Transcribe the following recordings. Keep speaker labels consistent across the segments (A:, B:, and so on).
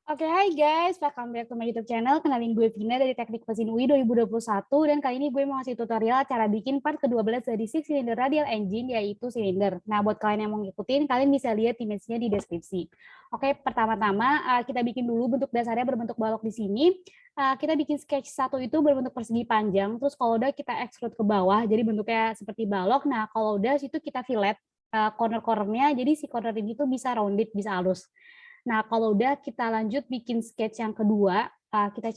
A: Oke, hai guys, welcome back to my YouTube channel. Kenalin gue Vina dari Teknik Mesin UI 2021 dan kali ini gue mau ngasih tutorial cara bikin part ke-12 dari Six Cylinder Radial Engine yaitu silinder. Nah, buat kalian yang mau ngikutin, kalian bisa lihat image-nya di deskripsi. Oke, pertama-tama kita bikin dulu bentuk dasarnya berbentuk balok di sini. Kita bikin sketch satu itu berbentuk persegi panjang, terus kalau udah kita extrude ke bawah, jadi bentuknya seperti balok. Nah, kalau udah situ kita fillet corner-cornernya, jadi si corner ini tuh bisa rounded, bisa halus. Nah, kalau udah kita lanjut bikin sketch yang kedua, kita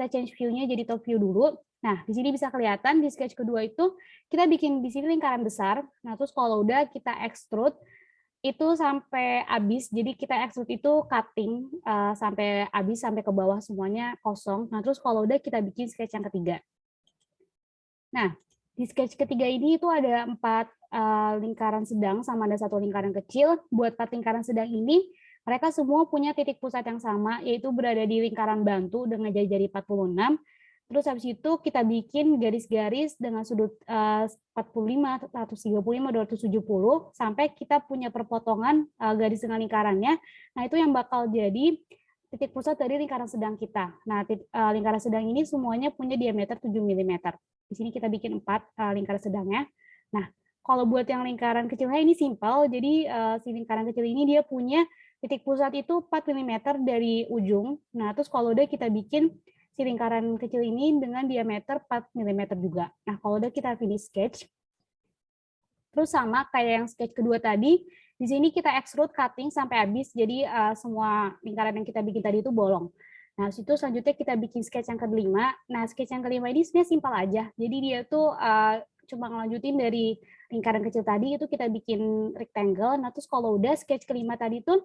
A: change view-nya jadi top view dulu. Nah, di sini bisa kelihatan di sketch kedua itu kita bikin di sini lingkaran besar. Nah, terus kalau udah kita extrude itu sampai habis. Jadi kita extrude itu cutting sampai habis, sampai ke bawah semuanya kosong. Nah, terus kalau udah kita bikin sketch yang ketiga. Nah, di sketch ketiga ini itu ada 4 lingkaran sedang sama ada 1 lingkaran kecil. Buat 4 lingkaran sedang ini, mereka semua punya titik pusat yang sama, yaitu berada di lingkaran bantu dengan jari-jari 46. Terus habis itu kita bikin garis-garis dengan sudut 45, 135, 270, sampai kita punya perpotongan garis dengan lingkarannya. Nah, itu yang bakal jadi titik pusat dari lingkaran sedang kita. Nah, lingkaran sedang ini semuanya punya diameter 7 mm. Di sini kita bikin 4 lingkaran sedangnya. Nah, kalau buat yang lingkaran kecilnya ini simpel. Jadi si lingkaran kecil ini dia punya titik pusat itu 4 mm dari ujung. Nah, terus kalau udah kita bikin si lingkaran kecil ini dengan diameter 4 mm juga. Nah, kalau udah kita finish sketch, terus sama kayak yang sketch kedua tadi, di sini kita extrude cutting sampai habis, jadi semua lingkaran yang kita bikin tadi itu bolong. Nah, situ selanjutnya kita bikin sketch yang kelima. Nah, sketch yang kelima ini sebenarnya simpel aja. Jadi dia tuh cuma ngelanjutin dari lingkaran kecil tadi, itu kita bikin rectangle. Nah, terus kalau udah sketch kelima tadi tuh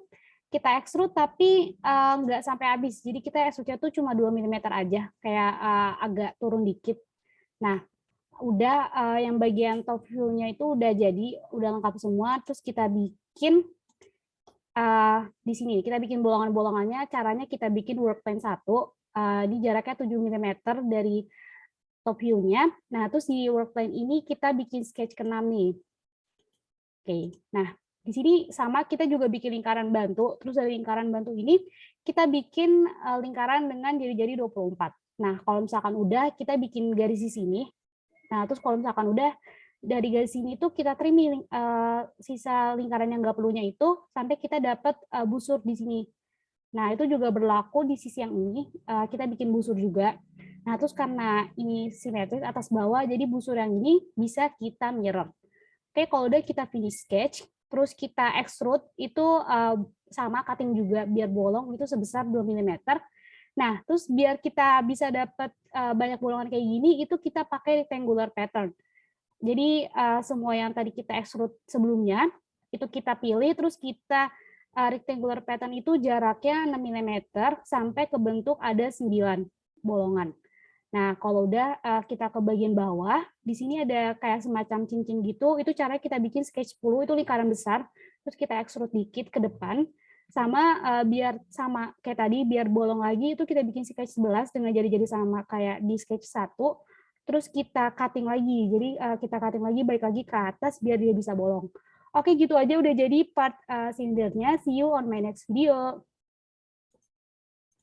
A: kita extrude tapi nggak sampai habis. Jadi kita extrude-nya tuh cuma 2 mm aja, kayak agak turun dikit. Nah, udah yang bagian top view-nya itu udah jadi, udah lengkap semua. Terus kita bikin di sini, kita bikin bolongan-bolongannya. Caranya kita bikin work plane 1, di jaraknya 7 mm dari top view-nya. Nah, terus di work plane ini kita bikin sketch ke-6 nih. Oke, nah di sini sama kita juga bikin lingkaran bantu. Terus dari lingkaran bantu ini kita bikin lingkaran dengan jari-jari 24. Nah, kalau misalkan udah, kita bikin garis di sini. Nah, terus kalau misalkan udah dari garis sini tuh kita trimming sisa lingkaran yang nggak perlunya itu sampai kita dapat busur di sini. Nah, itu juga berlaku di sisi yang ini, kita bikin busur juga. Nah, terus karena ini simetris atas bawah, jadi busur yang ini bisa kita mirror. Oke, kalau udah kita finish sketch, terus kita extrude, itu sama cutting juga biar bolong, itu sebesar 2 mm. Nah, terus biar kita bisa dapat banyak bolongan kayak gini, itu kita pakai rectangular pattern. Jadi semua yang tadi kita extrude sebelumnya, itu kita pilih, terus kita rectangular pattern itu jaraknya 6 mm sampai ke bentuk ada 9 bolongan. Nah, kalau udah kita ke bagian bawah, di sini ada kayak semacam cincin gitu, itu caranya kita bikin sketch 10, itu lingkaran besar, terus kita extrude dikit ke depan, sama biar sama kayak tadi, biar bolong lagi, itu kita bikin sketch 11 dengan jari-jari sama kayak di sketch 1, terus kita cutting lagi, jadi kita cutting lagi, balik lagi ke atas, biar dia bisa bolong. Oke, gitu aja udah jadi part sindernya. See you on my next video.